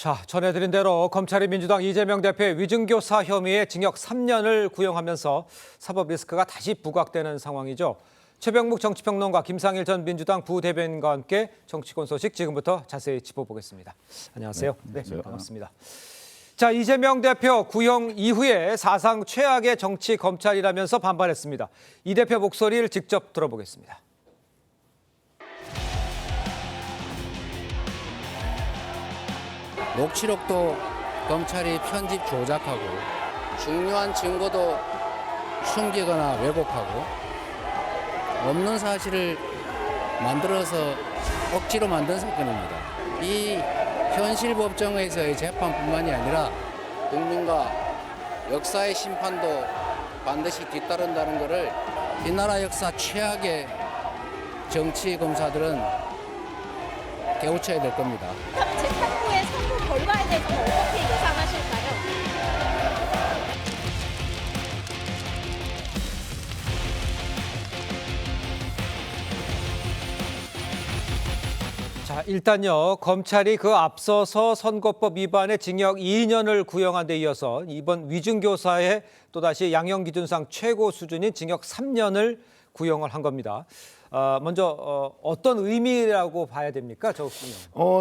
자, 전해드린 대로 검찰이 민주당 이재명 대표의 위증교사 혐의에 징역 3년을 구형하면서 사법 리스크가 다시 부각되는 상황이죠. 최병묵 정치평론가, 김상일 전 민주당 부대변인과 함께 정치권 소식 지금부터 자세히 짚어보겠습니다. 안녕하세요. 네, 반갑습니다. 자, 이재명 대표 구형 이후에 사상 최악의 정치 검찰이라면서 반발했습니다. 이 대표 목소리를 직접 들어보겠습니다. 녹취록도 검찰이 편집 조작하고 중요한 증거도 숨기거나 왜곡하고 없는 사실을 만들어서 억지로 만든 사건입니다. 이 현실 법정에서의 재판뿐만이 아니라 국민과 역사의 심판도 반드시 뒤따른다는 것을 이 나라 역사 최악의 정치 검사들은 깨우쳐야 될 겁니다. 재판 후의 선고 결과에 대해서는 어떻게 예상하실까요? 자, 일단요, 검찰이 그 앞서서 선거법 위반의 징역 2년을 구형한 데 이어서 이번 위증교사의 또다시 양형기준상 최고 수준인 징역 3년을 구형을 한 겁니다. 먼저 어떤 의미라고 봐야 됩니까? 저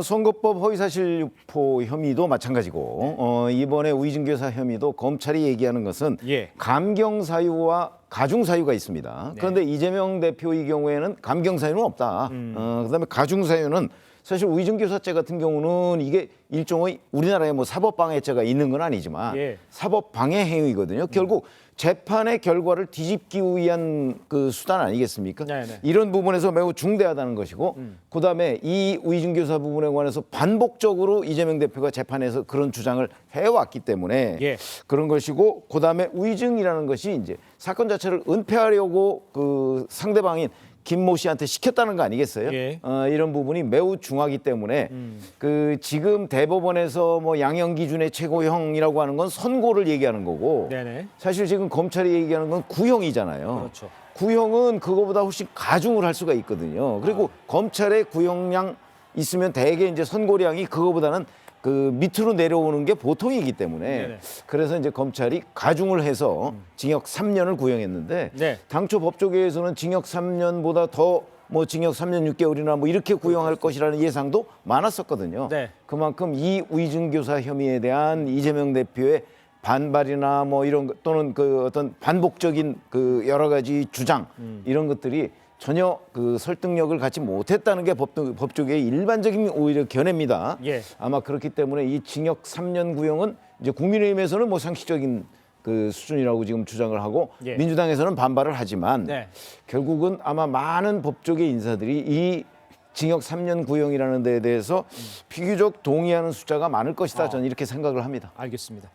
선거법 허위사실 유포 혐의도 마찬가지고 이번에 위증교사 혐의도 검찰이 얘기하는 것은 감경사유와 가중사유가 있습니다. 그런데 이재명 대표의 경우에는 감경사유는 없다. 그다음에 가중사유는 사실 위증교사죄 같은 경우는 이게 일종의 우리나라에 뭐 사법방해죄가 있는 건 아니지만 사법방해 행위거든요. 결국 재판의 결과를 뒤집기 위한 그 수단 아니겠습니까? 이런 부분에서 매우 중대하다는 것이고 그다음에 이 위증교사 부분에 관해서 반복적으로 이재명 대표가 재판에서 그런 주장을 해왔기 때문에 그런 것이고 그다음에 위증이라는 것이 이제 사건 자체를 은폐하려고 그 상대방인 김모 씨한테 시켰다는 거 아니겠어요? 이런 부분이 매우 중하기 때문에 그 지금 대법원에서 뭐 양형 기준의 최고형이라고 하는 건 선고를 얘기하는 거고 사실 지금 검찰이 얘기하는 건 구형이잖아요. 그렇죠. 구형은 그거보다 훨씬 가중을 할 수가 있거든요. 그리고 검찰의 구형량 있으면 대개 이제 선고량이 그거보다는 그 밑으로 내려오는 게 보통이기 때문에 그래서 이제 검찰이 가중을 해서 징역 3년을 구형했는데 당초 법조계에서는 징역 3년보다 더 뭐 징역 3년 6개월이나 뭐 이렇게 구형할 것이라는 예상도 많았었거든요. 그만큼 이 위증교사 혐의에 대한 이재명 대표의 반발이나 뭐 이런 것 또는 그 어떤 반복적인 그 여러 가지 주장 이런 것들이 전혀 그 설득력을 갖지 못했다는 게 법조계의 일반적인 오히려 견해입니다. 아마 그렇기 때문에 이 징역 3년 구형은 이제 국민의힘에서는 뭐 상식적인 그 수준이라고 지금 주장을 하고 민주당에서는 반발을 하지만 결국은 아마 많은 법조계 인사들이 이 징역 3년 구형이라는 데에 대해서 비교적 동의하는 숫자가 많을 것이다. 저는 이렇게 생각을 합니다. 알겠습니다.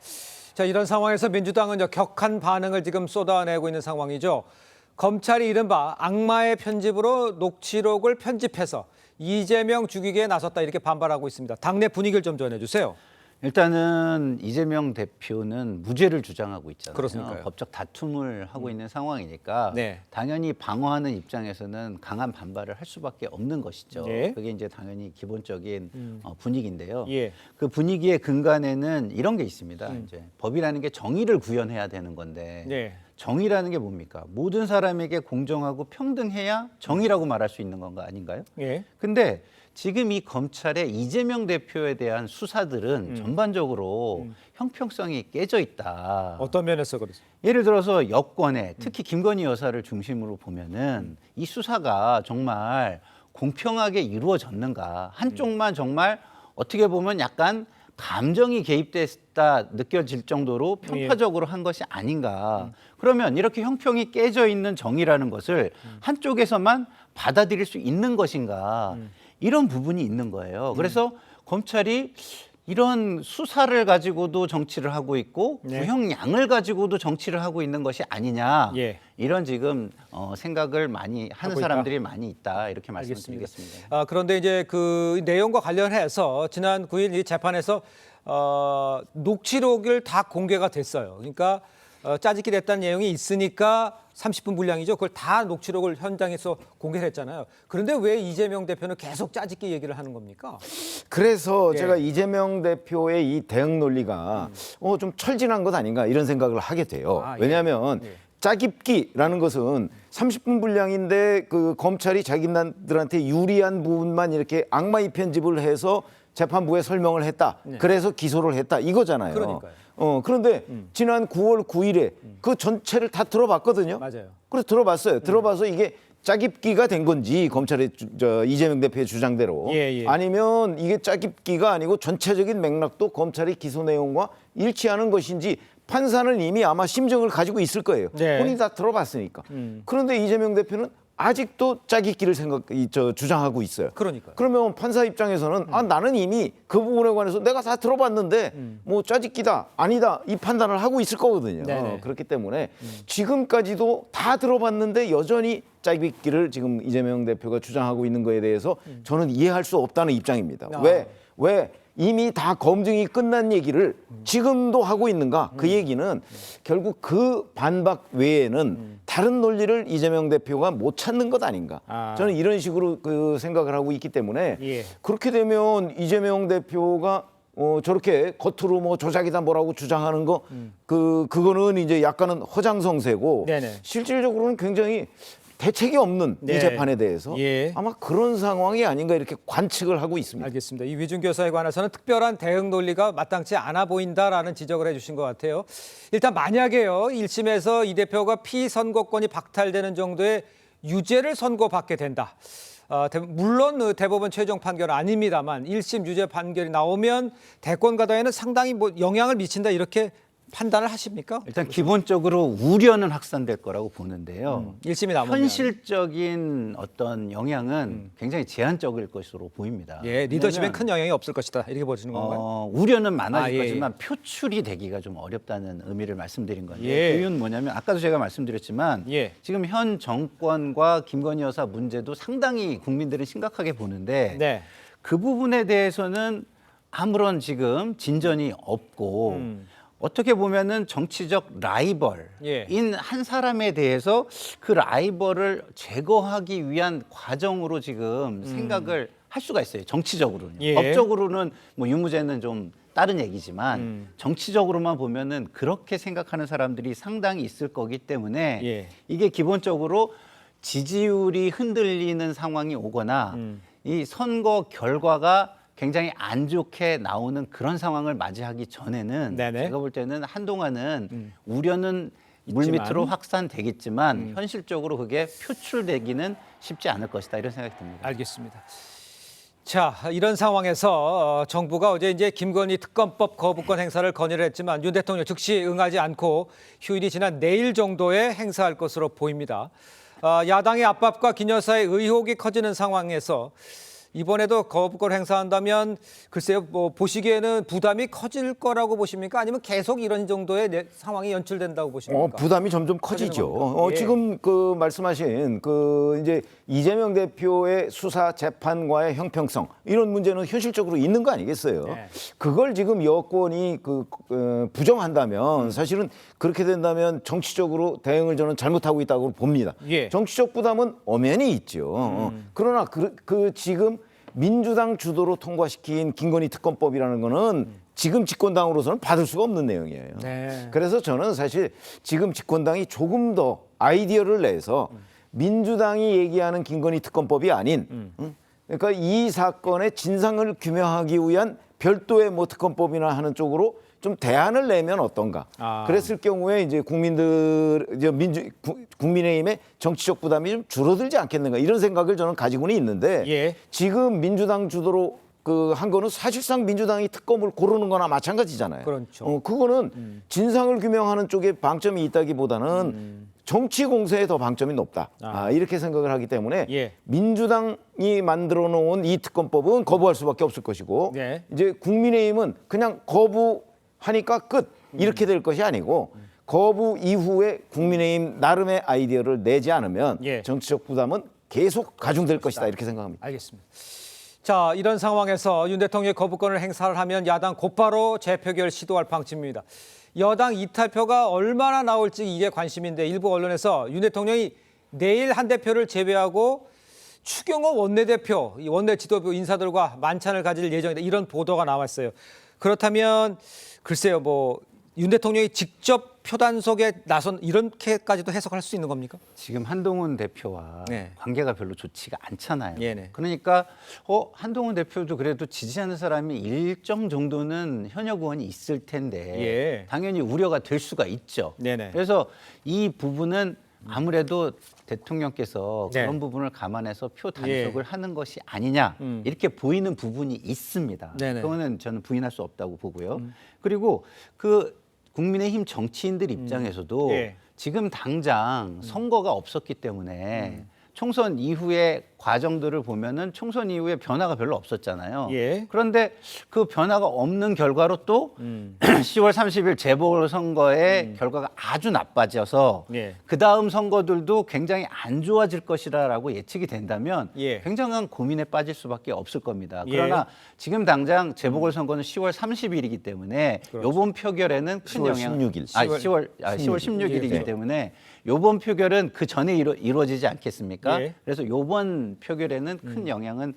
자, 이런 상황에서 민주당은 격한 반응을 지금 쏟아내고 있는 상황이죠. 검찰이 이른바 악마의 편집으로 녹취록을 편집해서 이재명 죽이기에 나섰다 이렇게 반발하고 있습니다. 당내 분위기를 좀 전해주세요. 일단은 이재명 대표는 무죄를 주장하고 있잖아요. 그렇습니까요? 법적 다툼을 하고 있는 상황이니까 당연히 방어하는 입장에서는 강한 반발을 할 수밖에 없는 것이죠. 그게 이제 당연히 기본적인 분위기인데요. 그 분위기의 근간에는 이런 게 있습니다. 이제 법이라는 게 정의를 구현해야 되는 건데 정의라는 게 뭡니까? 모든 사람에게 공정하고 평등해야 정의라고 말할 수 있는 건가 아닌가요? 근데 지금 이 검찰의 이재명 대표에 대한 수사들은 전반적으로 형평성이 깨져 있다. 어떤 면에서 그렇죠? 예를 들어서 여권에 특히 김건희 여사를 중심으로 보면은 이 수사가 정말 공평하게 이루어졌는가? 한쪽만 정말 어떻게 보면 약간 감정이 개입됐다 느껴질 정도로 편파적으로 한 것이 아닌가. 그러면 이렇게 형평이 깨져 있는 정의라는 것을 한쪽에서만 받아들일 수 있는 것인가. 이런 부분이 있는 거예요. 그래서 검찰이 이런 수사를 가지고도 정치를 하고 있고 구형량을 가지고도 정치를 하고 있는 것이 아니냐. 이런 지금 생각을 많이 하는 사람들이 많이 있다. 이렇게 말씀드리겠습니다. 그런데 이제 그 내용과 관련해서 지난 9일 이 재판에서 녹취록을 다 공개가 됐어요. 그러니까 짜집기 됐다는 내용이 있으니까 30분 분량이죠. 그걸 다 녹취록을 현장에서 공개를 했잖아요. 그런데 왜 이재명 대표는 계속 짜집기 얘기를 하는 겁니까? 그래서 예. 제가 이재명 대표의 이 대응 논리가 좀 철진한 것 아닌가 이런 생각을 하게 돼요. 아, 예. 왜냐하면 예. 짜깁기라는 것은 30분 분량인데 그 검찰이 자기들한테 유리한 부분만 이렇게 악마의 편집을 해서 재판부에 설명을 했다. 그래서 기소를 했다. 이거잖아요. 그러니까요. 그런데 지난 9월 9일에 그 전체를 다 들어봤거든요. 맞아요. 그래서 들어봤어요. 들어봐서 이게 짜깁기가 된 건지 검찰의 이재명 대표의 주장대로 예, 예. 아니면 이게 짜깁기가 아니고 전체적인 맥락도 검찰의 기소 내용과 일치하는 것인지 판사는 이미 아마 심정을 가지고 있을 거예요. 네. 본인이 다 들어봤으니까. 그런데 이재명 대표는 아직도 짜깁기를 주장하고 있어요. 그러니까요. 그러면 판사 입장에서는 나는 이미 그 부분에 관해서 내가 다 들어봤는데 뭐 짜깁기다 아니다 이 판단을 하고 있을 거거든요. 네네. 그렇기 때문에 지금까지도 다 들어봤는데 여전히 짜깁기를 지금 이재명 대표가 주장하고 있는 거에 대해서 저는 이해할 수 없다는 입장입니다. 아. 왜 이미 다 검증이 끝난 얘기를 지금도 하고 있는가? 그 얘기는 결국 그 반박 외에는 다른 논리를 이재명 대표가 못 찾는 것 아닌가? 아. 저는 이런 식으로 그 생각을 하고 있기 때문에 예. 그렇게 되면 이재명 대표가 저렇게 겉으로 뭐 조작이다 뭐라고 주장하는 거 그거는 이제 약간은 허장성세고 네네. 실질적으로는 굉장히 대책이 없는 네. 이 재판에 대해서 예. 아마 그런 상황이 아닌가 이렇게 관측을 하고 있습니다. 알겠습니다. 이 위준교 사에 관해서는 특별한 대응 논리가 마땅치 않아 보인다라는 지적을 해주신 것 같아요. 일단 만약에요 1심에서 이 대표가 피선거권이 박탈되는 정도의 유죄를 선고받게 된다. 물론 대법원 최종 판결은 아닙니다만 1심 유죄 판결이 나오면 대권 가담에는 상당히 뭐 영향을 미친다 이렇게 판단을 하십니까? 일단 기본적으로 우려는 확산될 거라고 보는데요. 1심이 나오면 현실적인 어떤 영향은 굉장히 제한적일 것으로 보입니다. 예, 리더십엔 왜냐하면, 큰 영향이 없을 것이다 이렇게 보시는 건가요? 우려는 많아질 아, 예, 거지만 표출이 되기가 좀 어렵다는 의미를 말씀드린 건데 예. 그 이유는 뭐냐면 아까도 제가 말씀드렸지만 예. 지금 현 정권과 김건희 여사 문제도 상당히 국민들은 심각하게 보는 네. 그 부분에 대해서는 아무런 지금 진전이 없고 어떻게 보면은 정치적 라이벌인 예. 한 사람에 대해서 그 라이벌을 제거하기 위한 과정으로 지금 생각을 할 수가 있어요. 정치적으로는. 예. 법적으로는 뭐 유무죄는 좀 다른 얘기지만 정치적으로만 보면은 그렇게 생각하는 사람들이 상당히 있을 거기 때문에 예. 이게 기본적으로 지지율이 흔들리는 상황이 오거나 이 선거 결과가 굉장히 안 좋게 나오는 그런 상황을 맞이하기 전에는 네네. 제가 볼 때는 한동안은 우려는 물밑으로 확산되겠지만 현실적으로 그게 표출되기는 쉽지 않을 것이다 이런 생각이 듭니다. 알겠습니다. 자, 이런 상황에서 정부가 어제 이제 김건희 특검법 거부권 행사를 건의를 했지만 윤 대통령 즉시 응하지 않고 휴일이 지난 내일 정도에 행사할 것으로 보입니다. 야당의 압박과 김 여사의 의혹이 커지는 상황에서 이번에도 거부권 행사한다면 글쎄요, 뭐 보시기에는 부담이 커질 거라고 보십니까? 아니면 계속 이런 정도의 상황이 연출된다고 보십니까? 부담이 점점 커지죠. 겁니까? 예. 지금 그 말씀하신 그 이제 이재명 대표의 수사 재판과의 형평성 이런 문제는 현실적으로 있는 거 아니겠어요? 네. 그걸 지금 여권이 부정한다면 사실은 그렇게 된다면 정치적으로 대응을 저는 잘못하고 있다고 봅니다. 예. 정치적 부담은 엄연히 있죠. 그러나 그 지금 민주당 주도로 통과시킨 김건희 특검법이라는 거는 지금 집권당으로서는 받을 수가 없는 내용이에요. 네. 그래서 저는 사실 지금 집권당이 조금 더 아이디어를 내서 민주당이 얘기하는 김건희 특검법이 아닌 그러니까 이 사건의 진상을 규명하기 위한 별도의 뭐 특검법이나 하는 쪽으로 좀 대안을 내면 어떤가. 그랬을 경우에 이제 국민의힘의 정치적 부담이 좀 줄어들지 않겠는가 이런 생각을 저는 가지고는 있는데 예. 지금 민주당 주도로 한 거는 사실상 민주당이 특검을 고르는 거나 마찬가지잖아요. 그렇죠. 그거는 진상을 규명하는 쪽에 방점이 있다기보다는 정치 공세에 더 방점이 높다. 이렇게 생각을 하기 때문에 예. 민주당이 만들어 놓은 이 특검법은 거부할 수밖에 없을 것이고 네. 이제 국민의힘은 그냥 거부하니까 끝 이렇게 될 것이 아니고 거부 이후에 국민의힘 나름의 아이디어를 내지 않으면 예. 정치적 부담은 계속 가중될 것이다 이렇게 생각합니다. 알겠습니다. 자, 이런 상황에서 윤 대통령이 거부권을 행사를 하면 야당 곧바로 재표결 시도할 방침입니다. 여당 이탈표가 얼마나 나올지 이게 관심인데 일부 언론에서 윤 대통령이 내일 한 대표를 제외하고 추경호 원내대표, 이 원내 지도부 인사들과 만찬을 가질 예정이다. 이런 보도가 나왔어요. 그렇다면 글쎄요, 뭐 윤 대통령이 직접 표단속에 나선 이렇게까지도 해석할 수 있는 겁니까? 지금 한동훈 대표와 네. 관계가 별로 좋지가 않잖아요. 네네. 그러니까 한동훈 대표도 그래도 지지하는 사람이 일정 정도는 현역 의원이 있을 텐데 예. 당연히 우려가 될 수가 있죠. 네네. 그래서 이 부분은 아무래도 대통령께서 네. 그런 부분을 감안해서 표 단속을 하는 것이 아니냐 이렇게 보이는 부분이 있습니다. 네네. 그거는 저는 부인할 수 없다고 보고요. 그리고 그 국민의힘 정치인들 입장에서도 예. 지금 당장 선거가 없었기 때문에 총선 이후의 과정들을 보면은 총선 이후에 변화가 별로 없었잖아요. 예. 그런데 그 변화가 없는 결과로 또 10월 30일 재보궐선거의 결과가 아주 나빠져서 예. 그 다음 선거들도 굉장히 안 좋아질 것이라고 예측이 된다면 예. 굉장한 고민에 빠질 수밖에 없을 겁니다. 예. 그러나 지금 당장 재보궐선거는 10월 30일이기 때문에 이번 표결에는 큰 10월 영향 16일. 10월 16일이기 때문에 요번 표결은 그 전에 이루어지지 않겠습니까? 예. 그래서 요번 표결에는 큰 영향은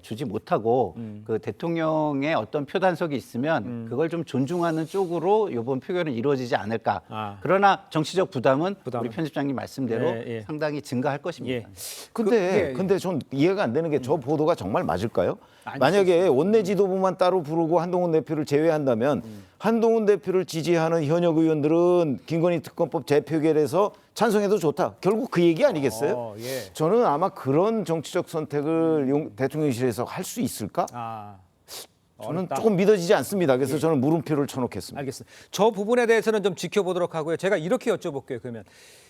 주지 못하고 그 대통령의 어떤 표단속이 있으면 그걸 좀 존중하는 쪽으로 요번 표결은 이루어지지 않을까. 아. 그러나 정치적 부담은 부담은. 우리 편집장님 말씀대로 예, 예. 상당히 증가할 것입니다. 예. 근데 전 이해가 안 되는 게 저 보도가 정말 맞을까요? 아니, 만약에 원내 지도부만 따로 부르고 한동훈 대표를 제외한다면 한동훈 대표를 지지하는 현역 의원들은 김건희 특검법 재표결에서 찬성해도 좋다. 결국 그 얘기 아니겠어요? 예. 저는 아마 그런 정치적 선택을 대통령실에서 할 수 있을까? 아, 저는 어렵다. 조금 믿어지지 않습니다. 그래서 저는 물음표를 쳐놓겠습니다. 알겠습니다. 저 부분에 대해서는 좀 지켜보도록 하고요. 제가 이렇게 여쭤볼게요. 그러면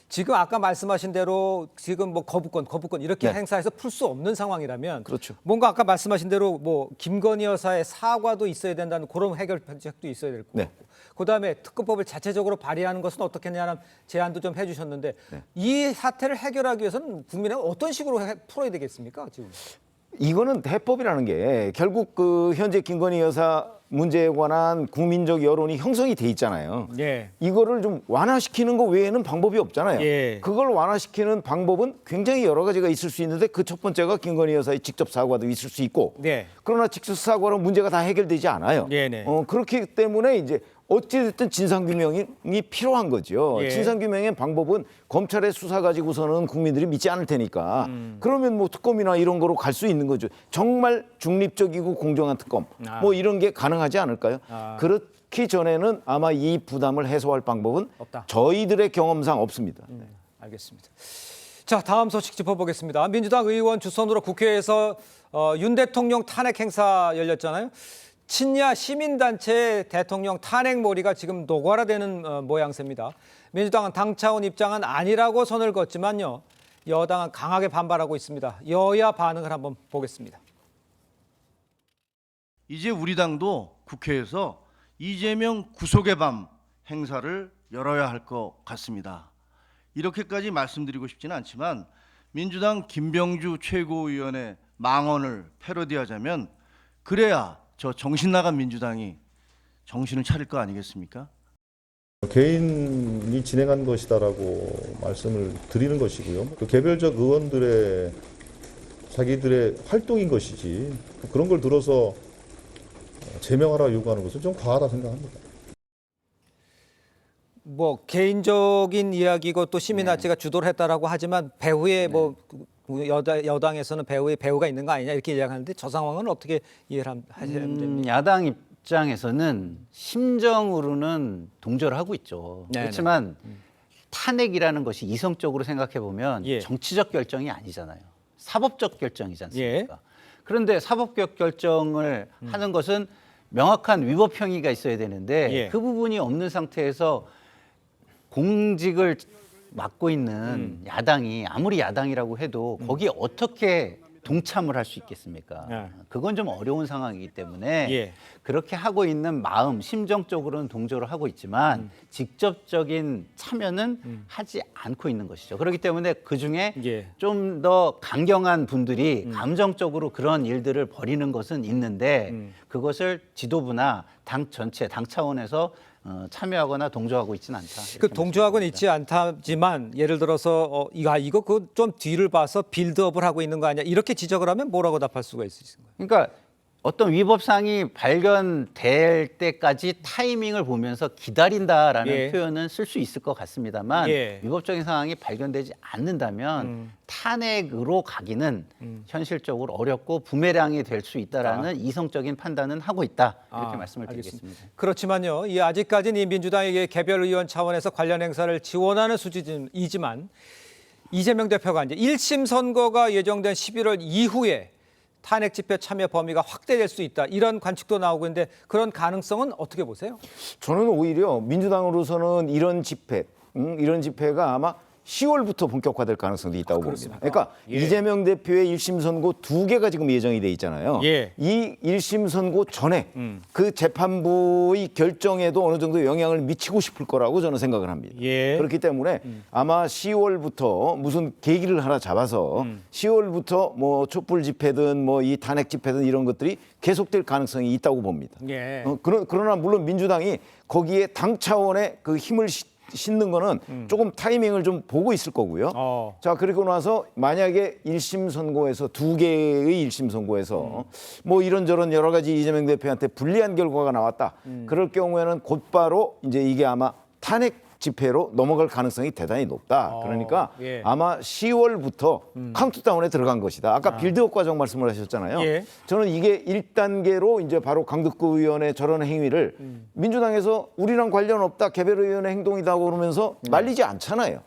지금 아까 말씀하신 대로 지금 뭐 거부권 이렇게 네. 행사해서 풀 수 없는 상황이라면 그렇죠. 뭔가 아까 말씀하신 대로 뭐 김건희 여사의 사과도 있어야 된다는 그런 해결책도 있어야 될 것 네. 같고 그다음에 특검법을 자체적으로 발의하는 것은 어떻겠냐는 제안도 좀 해주셨는데 네. 이 사태를 해결하기 위해서는 국민은 어떤 식으로 풀어야 되겠습니까? 지금. 이거는 해법이라는 게 결국 그 현재 김건희 여사 문제에 관한 국민적 여론이 형성이 돼 있잖아요. 예. 이거를 좀 완화시키는 거 외에는 방법이 없잖아요. 예. 그걸 완화시키는 방법은 굉장히 여러 가지가 있을 수 있는데 그 첫 번째가 김건희 여사의 직접 사과도 있을 수 있고 네. 그러나 직접 사과로 문제가 다 해결되지 않아요. 네네. 그렇기 때문에 이제 어찌됐든 진상규명이 필요한 거죠. 예. 진상규명의 방법은 검찰의 수사 가지고서는 국민들이 믿지 않을 테니까 그러면 뭐 특검이나 이런 거로 갈 수 있는 거죠. 정말 중립적이고 공정한 특검 뭐 이런 게 가능하지 않을까요? 그렇기 전에는 아마 이 부담을 해소할 방법은 없다. 저희들의 경험상 없습니다. 네, 알겠습니다. 자, 다음 소식 짚어보겠습니다. 민주당 의원 주선으로 국회에서 윤 대통령 탄핵 행사 열렸잖아요. 친야 시민단체 대통령 탄핵몰이가 지금 노골화되는 모양새입니다. 민주당은 당 차원 입장은 아니라고 선을 그었지만요. 여당은 강하게 반발하고 있습니다. 여야 반응을 한번 보겠습니다. 이제 우리 당도 국회에서 이재명 구속의 밤 행사를 열어야 할 것 같습니다. 이렇게까지 말씀드리고 싶지는 않지만 민주당 김병주 최고위원의 망언을 패러디하자면 그래야 저 정신 나간 민주당이 정신을 차릴 거 아니겠습니까? 개인이 진행한 것이다라고 말씀을 드리는 것이고요. 그 개별적 의원들의 자기들의 활동인 것이지 그런 걸 들어서 제명하라 요구하는 것은 좀 과하다 생각합니다. 뭐 개인적인 이야기고 또 시민단체가 주도를 했다라고 하지만 배후에 뭐 여당에서는 배후에 배후가 있는 거 아니냐 이렇게 이야기하는데 저 상황은 어떻게 이해를 하셔야 됩니까? 야당 입장에서는 심정으로는 동조를 하고 있죠. 네네. 그렇지만 탄핵이라는 것이 이성적으로 생각해 보면 예. 정치적 결정이 아니잖아요. 사법적 결정이지 않습니까? 예. 그런데 사법적 결정을 하는 것은 명확한 위법 행위가 있어야 되는데 예. 그 부분이 없는 상태에서 공직을 맡고 있는 야당이 아무리 야당이라고 해도 거기에 어떻게 동참을 할 수 있겠습니까? 네. 그건 좀 어려운 상황이기 때문에 예. 그렇게 하고 있는 마음, 심정적으로는 동조를 하고 있지만 직접적인 참여는 하지 않고 있는 것이죠. 그렇기 때문에 그중에 예. 좀 더 강경한 분들이 감정적으로 그런 일들을 벌이는 것은 있는데 그것을 지도부나 당 전체, 당 차원에서 참여하거나 동조하고 있지는 않다. 그 이렇게 동조하고는 말씀드립니다. 있지 않다지만 예를 들어서 이거 그 좀 뒤를 봐서 빌드업을 하고 있는 거 아니야 이렇게 지적을 하면 뭐라고 답할 수가 있으신가요? 그러니까 어떤 위법 사항이 발견될 때까지 타이밍을 보면서 기다린다라는 예. 표현은 쓸 수 있을 것 같습니다만 예. 위법적인 상황이 발견되지 않는다면 탄핵으로 가기는 현실적으로 어렵고 부메랑이 될 수 있다라는 이성적인 판단은 하고 있다 이렇게 말씀을 드리겠습니다. 그렇지만요, 이 아직까지는 이 민주당에게 개별 의원 차원에서 관련 행사를 지원하는 수준이지만 이재명 대표가 이제 1심 선거가 예정된 11월 이후에 탄핵 집회 참여 범위가 확대될 수 있다 이런 관측도 나오고 있는데 그런 가능성은 어떻게 보세요? 저는 오히려 민주당으로서는 이런 집회가 아마 10월부터 본격화될 가능성도 있다고 봅니다. 그러니까 예. 이재명 대표의 1심 선고 2개가 지금 예정이 돼 있잖아요. 예. 이 1심 선고 전에 그 재판부의 결정에도 어느 정도 영향을 미치고 싶을 거라고 저는 생각을 합니다. 예. 그렇기 때문에 아마 10월부터 무슨 계기를 하나 잡아서 10월부터 뭐 촛불 집회든 뭐 이 탄핵 집회든 이런 것들이 계속될 가능성이 있다고 봅니다. 예. 그러나 물론 민주당이 거기에 당 차원의 그 힘을 싣는 거는 조금 타이밍을 좀 보고 있을 거고요. 자, 그리고 나서 만약에 1심 선고에서 2개의 1심 선고에서 뭐 이런저런 여러 가지 이재명 대표한테 불리한 결과가 나왔다. 그럴 경우에는 곧바로 이제 이게 아마 탄핵 집회로 넘어갈 가능성이 대단히 높다. 그러니까 예. 아마 10월부터 카운트다운에 들어간 것이다. 아까 빌드업 과정 말씀을 하셨잖아요. 예. 저는 이게 1단계로 이제 바로 강덕구 의원의 저런 행위를 민주당에서 우리랑 관련 없다, 개별 의원의 행동이다 그러면서 말리지 않잖아요.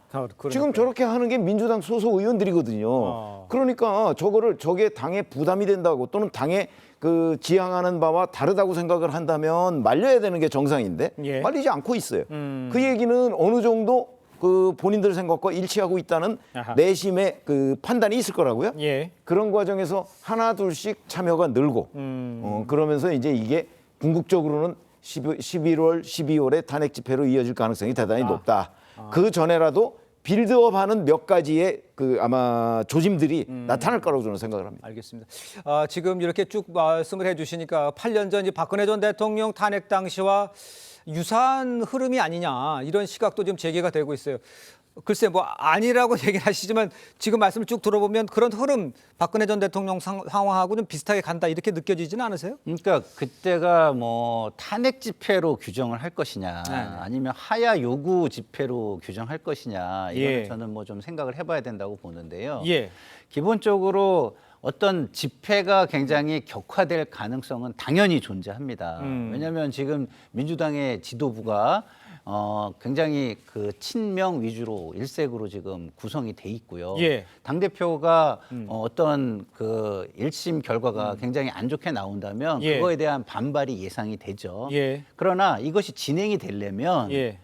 지금 저렇게 하는 게 민주당 소속 의원들이거든요. 그러니까 저게 당에 부담이 된다고 또는 당에 그 지향하는 바와 다르다고 생각을 한다면 말려야 되는 게 정상인데 예. 말리지 않고 있어요. 그 얘기는 어느 정도 그 본인들 생각과 일치하고 있다는 아하. 내심의 그 판단이 있을 거라고요. 예. 그런 과정에서 하나 둘씩 참여가 늘고 그러면서 이제 이게 궁극적으로는 11월, 12월에 탄핵 집회로 이어질 가능성이 대단히 높다. 그 전에라도 빌드업하는 몇 가지의 그 아마 조짐들이 나타날 거라고 저는 생각을 합니다. 알겠습니다. 지금 이렇게 쭉 말씀을 해주시니까 8년 전 박근혜 전 대통령 탄핵 당시와 유사한 흐름이 아니냐 이런 시각도 지금 제기가 되고 있어요. 글쎄 뭐 아니라고 얘기를 하시지만 지금 말씀을 쭉 들어보면 그런 흐름 박근혜 전 대통령 상황하고 좀 비슷하게 간다 이렇게 느껴지지는 않으세요? 그러니까 그때가 뭐 탄핵 집회로 규정을 할 것이냐 아니면 하야 요구 집회로 규정할 것이냐 이거는 예. 저는 뭐 좀 생각을 해봐야 된다고 보는데요. 예. 기본적으로 어떤 집회가 굉장히 격화될 가능성은 당연히 존재합니다. 왜냐하면 지금 민주당의 지도부가 굉장히 그 친명 위주로 일색으로 지금 구성이 돼 있고요. 예. 당 대표가 어떤 그 1심 결과가 굉장히 안 좋게 나온다면 예. 그거에 대한 반발이 예상이 되죠. 예. 그러나 이것이 진행이 되려면 예.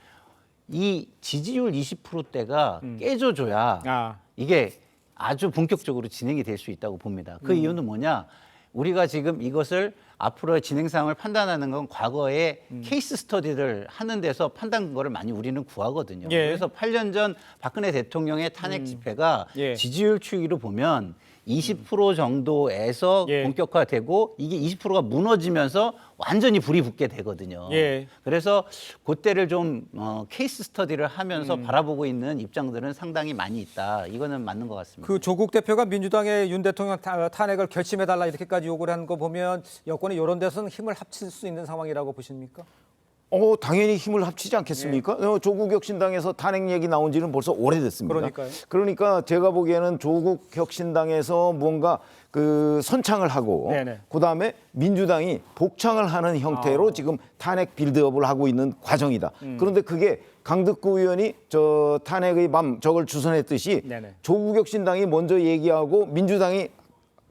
이 지지율 20%대가 깨져줘야 이게 아주 본격적으로 진행이 될 수 있다고 봅니다. 그 이유는 뭐냐? 우리가 지금 이것을 앞으로의 진행 상황을 판단하는 건 과거에 케이스 스터디를 하는 데서 판단 근거를 많이 우리는 구하거든요. 예. 그래서 8년 전 박근혜 대통령의 탄핵 집회가 예. 지지율 추이로 보면 20% 정도에서 예. 본격화되고 이게 20%가 무너지면서 완전히 불이 붙게 되거든요. 예. 그래서 그때를 좀 케이스 스터디를 하면서 바라보고 있는 입장들은 상당히 많이 있다. 이거는 맞는 것 같습니다. 그 조국 대표가 민주당의 윤 대통령 탄핵을 결심해달라 이렇게까지 요구를 하는 거 보면 여권이 이런 데서는 힘을 합칠 수 있는 상황이라고 보십니까? 당연히 힘을 합치지 않겠습니까? 조국 혁신당에서 탄핵 얘기 나온 지는 벌써 오래됐습니다. 그러니까요. 그러니까 제가 보기에는 조국 혁신당에서 뭔가 그 선창을 하고 네네. 그다음에 민주당이 복창을 하는 형태로 지금 탄핵 빌드업을 하고 있는 과정이다. 그런데 그게 강덕구 의원이 저 탄핵의 밤 저걸 주선했듯이 네네. 조국 혁신당이 먼저 얘기하고 민주당이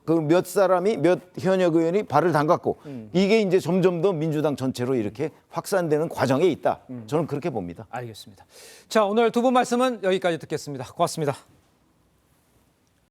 그 몇 사람이 몇 현역 의원이 발을 담갔고 이게 이제 점점 더 민주당 전체로 이렇게 확산되는 과정에 있다. 저는 그렇게 봅니다. 알겠습니다. 자, 오늘 두 분 말씀은 여기까지 듣겠습니다. 고맙습니다.